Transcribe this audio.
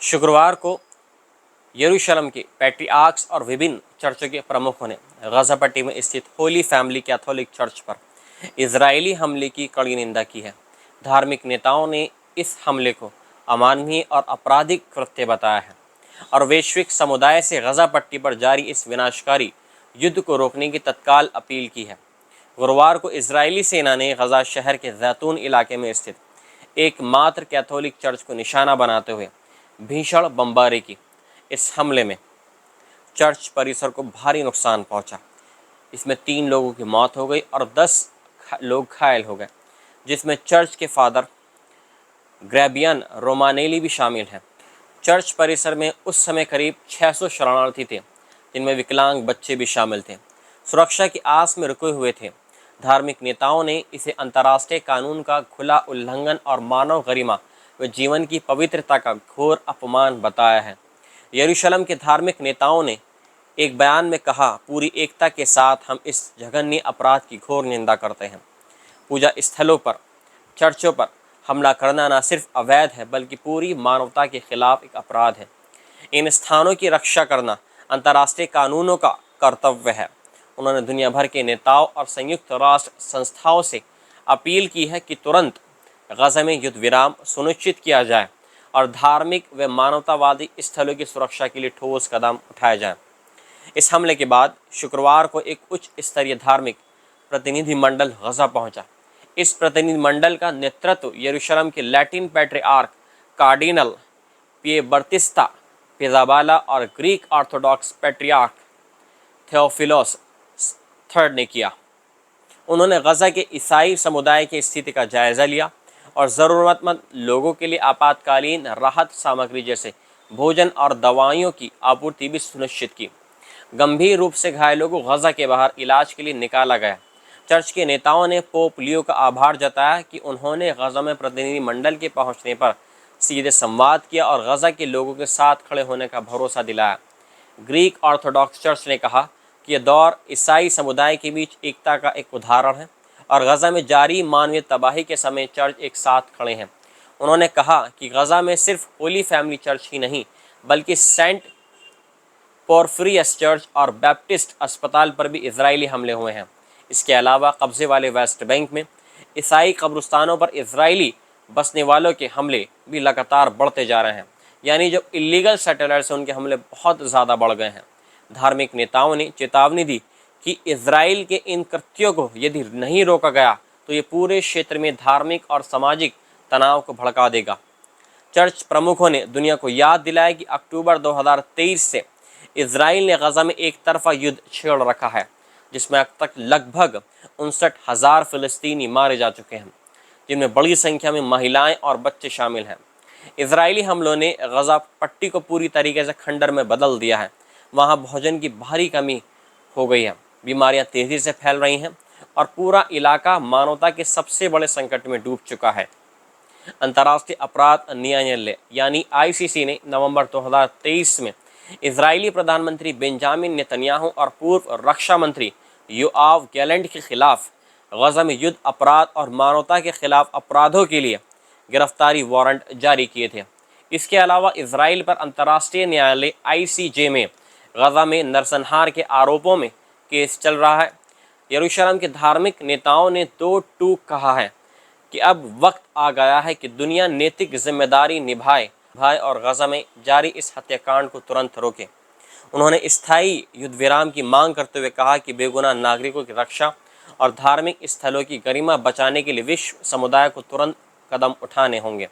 शुक्रवार को यरूशलेम के पैट्रियार्क्स और विभिन्न चर्चों के प्रमुखों ने गाज़ा पट्टी में स्थित होली फैमिली कैथोलिक चर्च पर इजरायली हमले की कड़ी निंदा की है। धार्मिक नेताओं ने इस हमले को अमानवीय और आपराधिक कृत्य बताया है और वैश्विक समुदाय से गाज़ा पट्टी पर जारी इस विनाशकारी युद्ध को रोकने की तत्काल अपील की है। गुरुवार को इजरायली सेना ने गाज़ा शहर के जैतून इलाके में स्थित एकमात्र कैथोलिक चर्च को निशाना बनाते हुए भीषण बमबारी की। इस हमले में चर्च परिसर को भारी नुकसान पहुंचा। इसमें 3 लोगों की मौत हो गई और 10 लोग घायल हो गए, जिसमें चर्च के फादर ग्रेबियन रोमानेली भी शामिल हैं। चर्च परिसर में उस समय करीब 600 शरणार्थी थे, जिनमें विकलांग बच्चे भी शामिल थे। सुरक्षा की आस में रुके हुए थे। धार्मिक नेताओं ने इसे अंतर्राष्ट्रीय कानून का खुला उल्लंघन और मानव गरिमा व जीवन की पवित्रता का घोर अपमान बताया है। यरूशलेम के धार्मिक नेताओं ने एक बयान में कहा, पूरी एकता के साथ हम इस जघन्य अपराध की घोर निंदा करते हैं। पूजा स्थलों पर, चर्चों पर हमला करना न सिर्फ अवैध है बल्कि पूरी मानवता के खिलाफ एक अपराध है। इन स्थानों की रक्षा करना अंतर्राष्ट्रीय कानूनों का कर्तव्य है। उन्होंने दुनिया भर के नेताओं और संयुक्त राष्ट्र संस्थाओं से अपील की है कि तुरंत गाज़ा में युद्ध विराम सुनिश्चित किया जाए और धार्मिक व मानवतावादी स्थलों की सुरक्षा के लिए ठोस कदम उठाए जाएं। इस हमले के बाद शुक्रवार को एक उच्च स्तरीय धार्मिक प्रतिनिधिमंडल गाज़ा पहुंचा। इस प्रतिनिधिमंडल का नेतृत्व यरूशलेम के लैटिन पैट्रियार्क कार्डिनल पिएबर्तिस्ता पिज़ाबाला और Greek Orthodox patriarch Theophilos III ने किया। उन्होंने गाज़ा के ईसाई समुदाय की स्थिति का जायज़ा लिया और ज़रूरतमंद लोगों के लिए आपातकालीन राहत सामग्री जैसे भोजन और दवाइयों की आपूर्ति भी सुनिश्चित की। गंभीर रूप से घायलों को गाज़ा के बाहर इलाज के लिए निकाला गया। चर्च के नेताओं ने पोप लियो का आभार जताया कि उन्होंने गाज़ा में प्रतिनिधिमंडल के पहुंचने पर सीधे संवाद किया और गाज़ा के लोगों के साथ खड़े होने का भरोसा दिलाया। ग्रीक ऑर्थोडॉक्स चर्च ने कहा कि यह दौर ईसाई समुदाय के बीच एकता का एक उदाहरण है और गाज़ा में जारी मानवीय तबाही के समय चर्च एक साथ खड़े हैं। उन्होंने कहा कि गाज़ा में सिर्फ होली फैमिली चर्च ही नहीं बल्कि सेंट पोरफ्रियस चर्च और बैप्टिस्ट अस्पताल पर भी इजरायली हमले हुए हैं। इसके अलावा कब्जे वाले वेस्ट बैंक में ईसाई कब्रिस्तानों पर इजरायली बसने वालों के हमले भी लगातार बढ़ते जा रहे हैं। यानी जो इलीगल सेटलर्स हैं उनके हमले बहुत ज़्यादा बढ़ गए हैं। धार्मिक नेताओं ने चेतावनी दी कि इजराइल के इन कृत्यों को यदि नहीं रोका गया तो ये पूरे क्षेत्र में धार्मिक और सामाजिक तनाव को भड़का देगा। चर्च प्रमुखों ने दुनिया को याद दिलाया कि अक्टूबर 2023 से इजराइल ने गाज़ा में एक तरफा युद्ध छेड़ रखा है, जिसमें अब तक लगभग 59,000 फिलिस्तीनी मारे जा चुके हैं, जिनमें बड़ी संख्या में महिलाएं और बच्चे शामिल हैं। इजरायली हमलों ने गाज़ा पट्टी को पूरी तरीके से खंडर में बदल दिया है। वहाँ भोजन की भारी कमी हो गई है, बीमारियां तेज़ी से फैल रही हैं और पूरा इलाका मानवता के सबसे बड़े संकट में डूब चुका है। अंतर्राष्ट्रीय अपराध न्यायालय यानी ICC ने नवंबर 2023 में इजरायली प्रधानमंत्री बेंजामिन नेतन्याहू और पूर्व रक्षा मंत्री योआव गैलेंट के खिलाफ गाज़ा में युद्ध अपराध और मानवता के खिलाफ अपराधों के लिए गिरफ्तारी वारंट जारी किए थे। इसके अलावा इजराइल पर अंतर्राष्ट्रीय न्यायालय ICJ में गाज़ा में नरसंहार के आरोपों में केस चल रहा है। यरूशलेम के धार्मिक नेताओं ने 2 टूक कहा है कि अब वक्त आ गया है कि दुनिया नैतिक जिम्मेदारी निभाए और गाज़ा में जारी इस हत्याकांड को तुरंत रोके। उन्होंने स्थायी युद्ध विराम की मांग करते हुए कहा कि बेगुनाह नागरिकों की रक्षा और धार्मिक स्थलों की गरिमा बचाने के लिए विश्व समुदाय को तुरंत कदम उठाने होंगे।